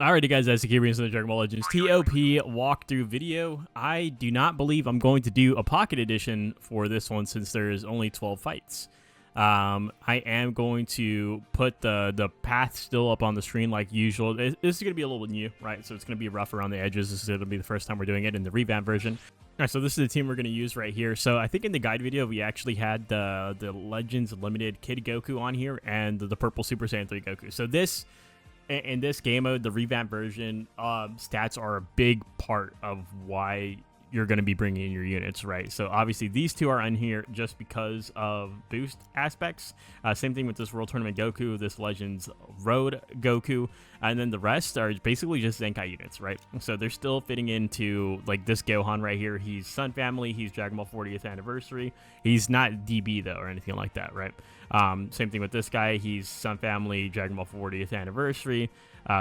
Alrighty guys, that's the Keyboards of the Dragon Ball Legends TOP walkthrough video. I do not believe I'm going to do a pocket edition for this one since there's only 12 fights. I am going to put the path still up on the screen like usual. This is going to be a little new, right? So it's going to be rough around the edges. This is going to be the first time we're doing it in the revamped version. Alright, so this is the team we're going to use right here. So I think in the guide video, we actually had the Legends Limited Kid Goku on here and the purple Super Saiyan 3 Goku. So in this game mode, the revamped version, stats are a big part of why you're going to be bringing in your units, right? So obviously these two are on here just because of boost aspects. Same thing with this World Tournament Goku, this Legends Road Goku, and then the rest are basically just Zenkai units, right? So they're still fitting into like this Gohan right here. He's Sun Family, he's Dragon Ball 40th Anniversary. He's not DB though or anything like that, right? Same thing with this guy. He's Sun Family, Dragon Ball 40th Anniversary.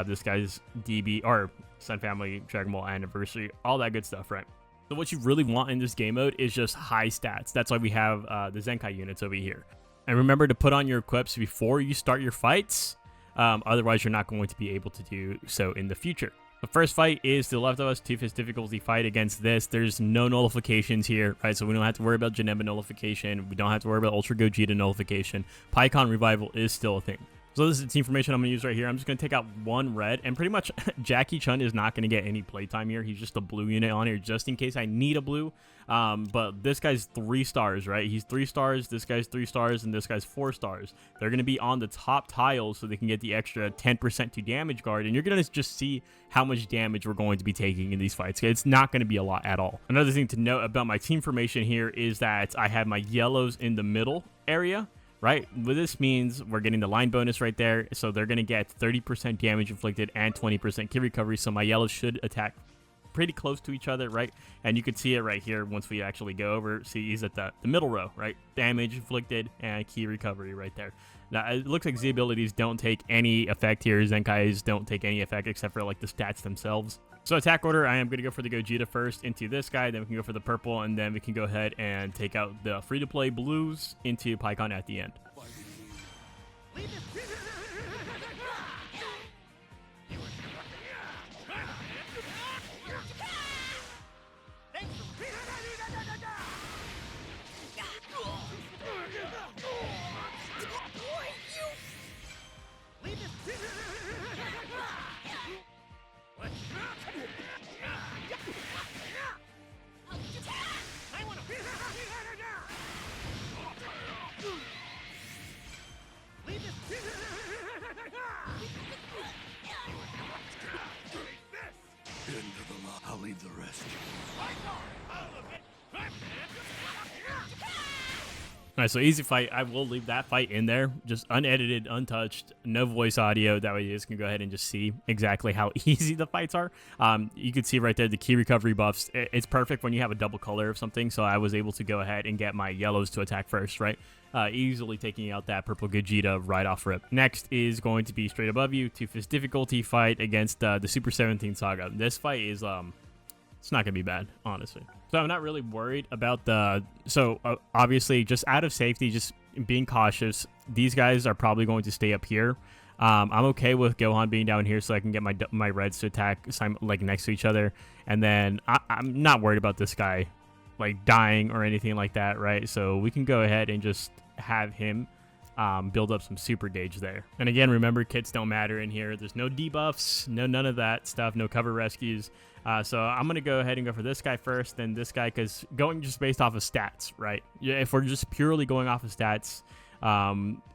This guy's DB or Sun Family, Dragon Ball Anniversary, all that good stuff, right? So what you really want in this game mode is just high stats. That's why we have the Zenkai units over here. And remember to put on your equips before you start your fights. Otherwise, you're not going to be able to do so in the future. The first fight is to the left of us, 2-fist difficulty fight against this. There's no nullifications here, right? So we don't have to worry about Janemba nullification. We don't have to worry about Ultra Gogeta nullification. Pikkon revival is still a thing. So this is the team formation I'm going to use right here. I'm just going to take out one red, and pretty much Jackie Chun is not going to get any playtime here. He's just a blue unit on here just in case I need a blue. But this guy's 3 stars, right? He's 3 stars, this guy's 3 stars, and this guy's 4 stars. They're going to be on the top tiles so they can get the extra 10% to damage guard, and you're going to just see how much damage we're going to be taking in these fights. It's not going to be a lot at all. Another thing to note about my team formation here is that I have my yellows in the middle area. Right, what this means, we're getting the line bonus right there, so they're going to get 30% damage inflicted and 20% key recovery, so my yellows should attack pretty close to each other, right? And you can see it right here once we actually go over. See, he's at the middle row, right? Damage inflicted and key recovery right there. Now, it looks like Z abilities don't take any effect here. Zenkais don't take any effect except for like the stats themselves. So attack order, I am going to go for the Gogeta first into this guy, then we can go for the purple, and then we can go ahead and take out the free-to-play blues into Pikkon at the end. I'll leave the rest. Alright, so easy fight. I will leave that fight in there, just unedited, untouched, no voice audio. That way you guys can go ahead and just see exactly how easy the fights are. You can see right there the key recovery buffs. It's perfect when you have a double color of something, so I was able to go ahead and get my yellows to attack first, right? Easily taking out that purple Gogeta right off rip. Next is going to be straight above you, 2-fist difficulty fight against the Super 17 Saga. This fight is it's not gonna be bad, honestly. So I'm not really worried about obviously just out of safety, just being cautious. These guys are probably going to stay up here. I'm okay with Gohan being down here so I can get my reds to attack like next to each other, and then I'm not worried about this guy like dying or anything like that, right? So we can go ahead and just have him build up some super gauge there. And again, remember, kits don't matter in here. There's no debuffs, none of that stuff, no cover rescues. So I'm going to go ahead and go for this guy first, then this guy, because going just based off of stats, right? Yeah, if we're just purely going off of stats,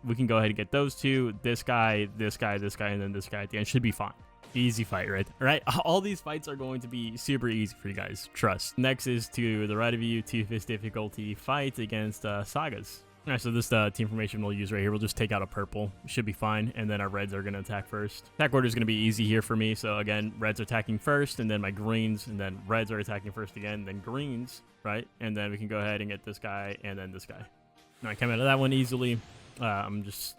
we can go ahead and get those two, this guy, this guy, this guy, and then this guy at the end. Should be fine. Easy fight, right? All right, all these fights are going to be super easy for you guys, trust. Next is to the right of you, 2-fist difficulty fight against Sagas. All right, so this team formation we'll use right here, we'll just take out a purple. Should be fine, and then our reds are going to attack first. Attack order is going to be easy here for me, so again, reds are attacking first, and then my greens, and then reds are attacking first again, then greens, right? And then we can go ahead and get this guy, and then this guy. All right, come out of that one easily. I'm just...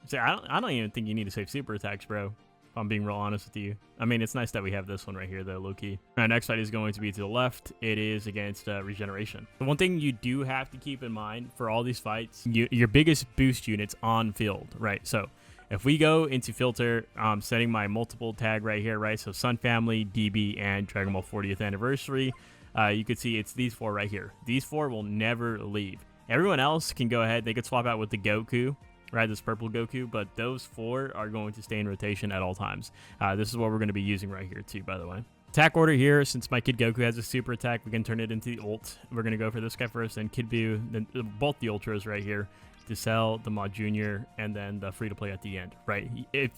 See, I don't even think you need to save super attacks, bro. If I'm being real honest with you. I mean, it's nice that we have this one right here, though, low-key. Our next fight is going to be to the left. It is against Regeneration. The one thing you do have to keep in mind for all these fights, your biggest boost units on field, right? So If we go into filter, setting my multiple tag right here, right? So Sun Family, DB, and Dragon Ball 40th Anniversary. You can see it's these 4 right here. These 4 will never leave. Everyone else can go ahead. They could swap out with the Goku, right? This purple Goku, but those 4 are going to stay in rotation at all times. This is what we're going to be using right here too, by the way. Attack order here, since my Kid Goku has a super attack, we can turn it into the ult. We're going to go for this guy first, then Kid Buu, then both the ultras right here. To sell the Mod Junior, and then the free-to-play at the end, right? If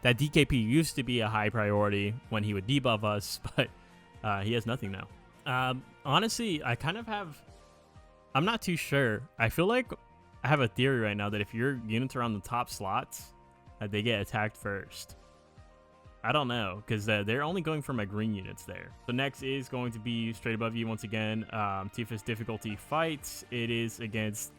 that DKP used to be a high priority when he would debuff us, but he has nothing now. Honestly, I kind of have... I'm not too sure. I feel like I have a theory right now that if your units are on the top slots, they get attacked first. I don't know, because they're only going for my green units there. So next is going to be straight above you once again. Tifa's difficulty fights. It is against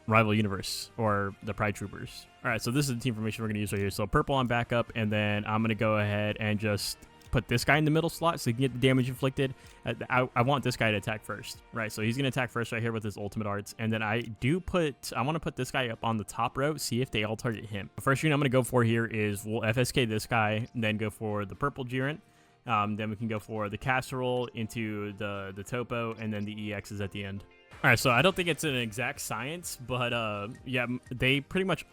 Rival Universe, or the Pride Troopers. All right, so this is the team formation we're going to use right here. So purple on backup, and then I'm going to go ahead and just put this guy in the middle slot so he can get the damage inflicted. I want this guy to attack first, right? So he's going to attack first right here with his ultimate arts. And then I want to put this guy up on the top row, see if they all target him. The first unit I'm going to go for here is we'll FSK this guy, and then go for the purple Jiren. Then we can go for the casserole into the topo, and then the EXs at the end. All right, so I don't think it's an exact science, but yeah, they pretty much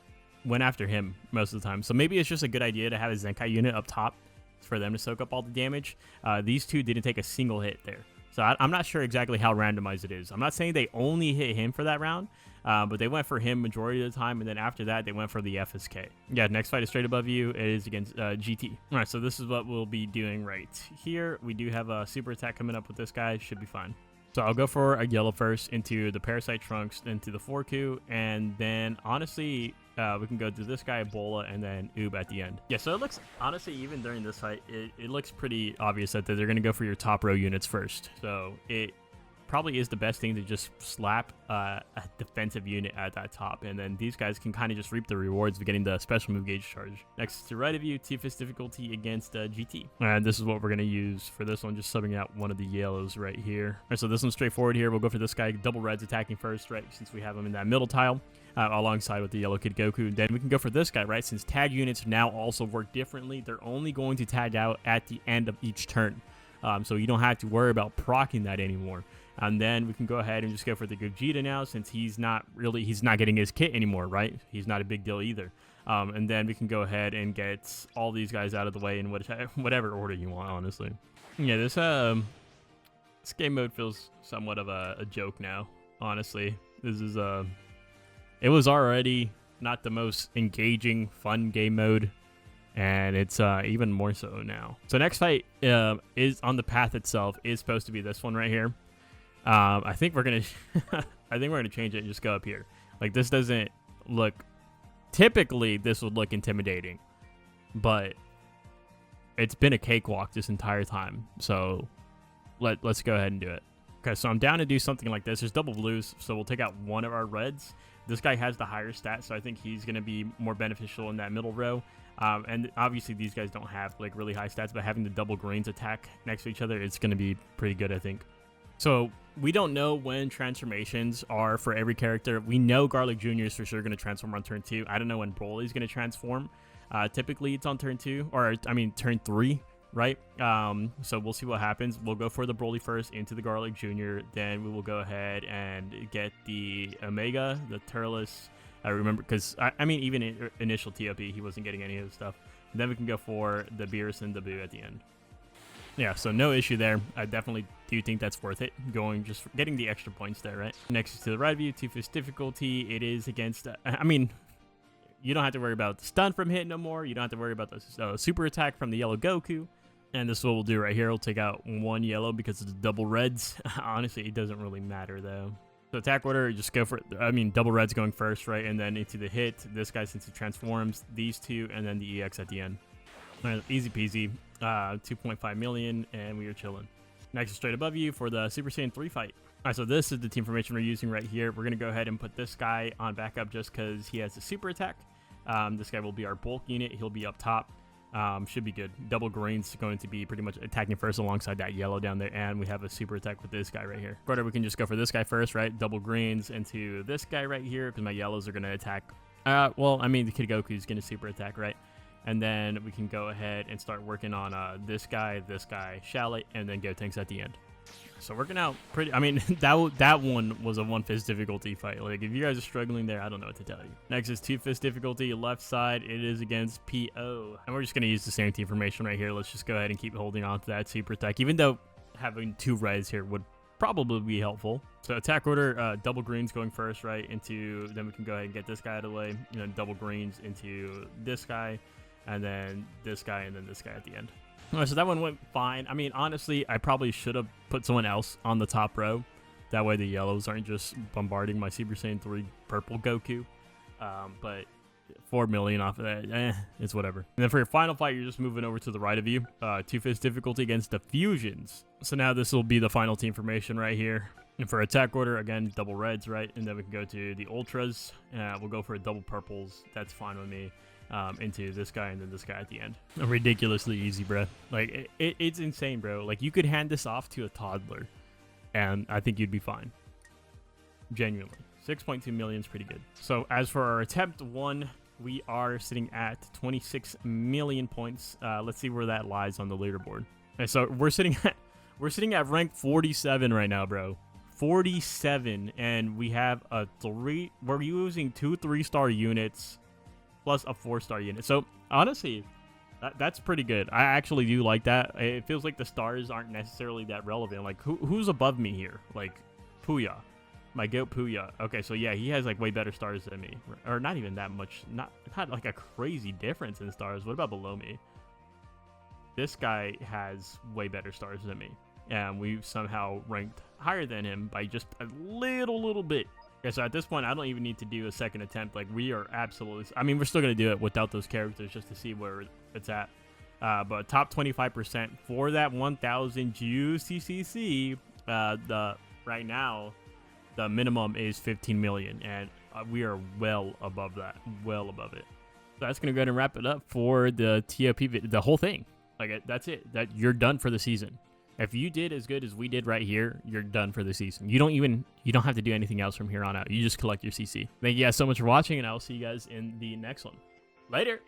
went after him most of the time. So maybe it's just a good idea to have a Zenkai unit up top for them to soak up all the damage. These 2 didn't take a single hit there. So I'm not sure exactly how randomized it is. I'm not saying they only hit him for that round, but they went for him majority of the time, and then after that, they went for the FSK. Yeah, next fight is straight above you. It is against GT. All right, so this is what we'll be doing right here. We do have a super attack coming up with this guy. Should be fine. So I'll go for a yellow first into the Parasite Trunks, then to the Forku, and then honestly, we can go to this guy, Ebola, and then Oob at the end. Yeah, so it looks, honestly, even during this fight, it looks pretty obvious that they're going to go for your top row units first. So it probably is the best thing to just slap a defensive unit at that top, and then these guys can kind of just reap the rewards of getting the special move gauge charge. Next to right of you, Tifa's difficulty against GT. And this is what we're going to use for this one, just subbing out one of the yellows right here. All right, so this one's straightforward here. We'll go for this guy, double reds attacking first, right, since we have him in that middle tile. Alongside with the yellow Kid Goku. Then we can go for this guy, right? Since tag units now also work differently, they're only going to tag out at the end of each turn. So you don't have to worry about proccing that anymore. And then we can go ahead and just go for the Gogeta now, since he's not getting his kit anymore, right? He's not a big deal either. And then we can go ahead and get all these guys out of the way in whatever order you want, honestly. Yeah, this game mode feels somewhat of a joke now, honestly. This is it was already not the most engaging, fun game mode, and it's even more so now. So next fight is on the path itself is supposed to be this one right here. I think we're gonna change it and just go up here. Like, this doesn't look, typically this would look intimidating, but it's been a cakewalk this entire time. So let's go ahead and do it. Okay, so I'm down to do something like this. There's double blues, so we'll take out one of our reds. This guy has the higher stats, so I think he's going to be more beneficial in that middle row. And obviously these guys don't have like really high stats, but having the double greens attack next to each other, it's going to be pretty good, I think. So we don't know when transformations are for every character. We know Garlic Jr. is for sure going to transform on turn 2. I don't know when Broly's going to transform. Typically it's on turn 2, or I mean turn 3. Right? So we'll see what happens. We'll go for the Broly first into the Garlic Jr. Then we will go ahead and get the Omega, the Turles. I remember, because, I mean, even in initial TOP, he wasn't getting any of the stuff. And then we can go for the Beerus and the Buu at the end. Yeah, so no issue there. I definitely do think that's worth it, just getting the extra points there, right? Next to the right of you, Tifa's difficulty. It is against, I mean, you don't have to worry about the stun from hit no more. You don't have to worry about the super attack from the yellow Goku. And this is what we'll do right here. We'll take out one yellow because it's double reds. Honestly, it doesn't really matter, though. So attack order, just go for it. I mean, double reds going first, right? And then into the hit. This guy, since he transforms, these two, and then the EX at the end. All right, easy peasy. 2.5 million, and we are chilling. Next is straight above you for the Super Saiyan 3 fight. All right, so this is the team formation we're using right here. We're going to go ahead and put this guy on backup just because he has a super attack. This guy will be our bulk unit. He'll be up top. Should be good. Double green's going to be pretty much attacking first alongside that yellow down there, and we have a super attack with this guy right here. Quarter, we can just go for this guy first, right? Double greens into this guy right here because my yellows are going to attack Well, I mean, the Kid Goku's going to super attack, right? And then we can go ahead and start working on this guy, Shallot, and then Gotenks at the end. So working out pretty. I mean, that one was a 1-fist difficulty fight. Like, if you guys are struggling there, I don't know what to tell you. Next is 2-fist difficulty. Left side, it is against PO. And we're just going to use the same team formation right here. Let's just go ahead and keep holding on to that super attack, even though having 2 reds here would probably be helpful. So attack order, double greens going first, right? Into, then we can go ahead and get this guy out of the way. And then double greens into this guy, and then this guy, and then this guy at the end. All right, so that one went fine. I mean, honestly, I probably should have put someone else on the top row. That way the yellows aren't just bombarding my Super Saiyan 3 purple Goku. But 4 million off of that, it's whatever. And then for your final fight, you're just moving over to the right of you. 2-fist difficulty against the fusions. So now this will be the final team formation right here. And for attack order, again, double reds, right? And then we can go to the ultras. We'll go for double purples. That's fine with me. Into this guy and then this guy at the end. Ridiculously easy, bro. Like, it's insane, bro. Like, you could hand this off to a toddler, and I think you'd be fine. Genuinely. 6.2 million is pretty good. So as for our attempt 1, we are sitting at 26 million points. Let's see where that lies on the leaderboard. And so we're sitting at rank 47 right now, bro. 47, and we have we're using 2 3-star units plus a 4-star unit. So honestly, that's pretty good. I actually do like that. It feels like the stars aren't necessarily that relevant. Like, who's above me here? Like, Puya. My goat Puya. Okay, so yeah, he has like way better stars than me. Or not even that much. Not like a crazy difference in stars. What about below me? This guy has way better stars than me. And we've somehow ranked higher than him by just a little bit. Okay, so at this point, I don't even need to do a second attempt. Like, we are absolutely... I mean, we're still going to do it without those characters just to see where it's at. But top 25% for that 1,000 juicy CC. Right now, the minimum is 15 million. And we are well above that. Well above it. So that's going to go ahead and wrap it up for the TOP, the whole thing. Like, that's it. You're done for the season. If you did as good as we did right here, you're done for the season. You don't have to do anything else from here on out. You just collect your CC. Thank you guys so much for watching, and I will see you guys in the next one. Later.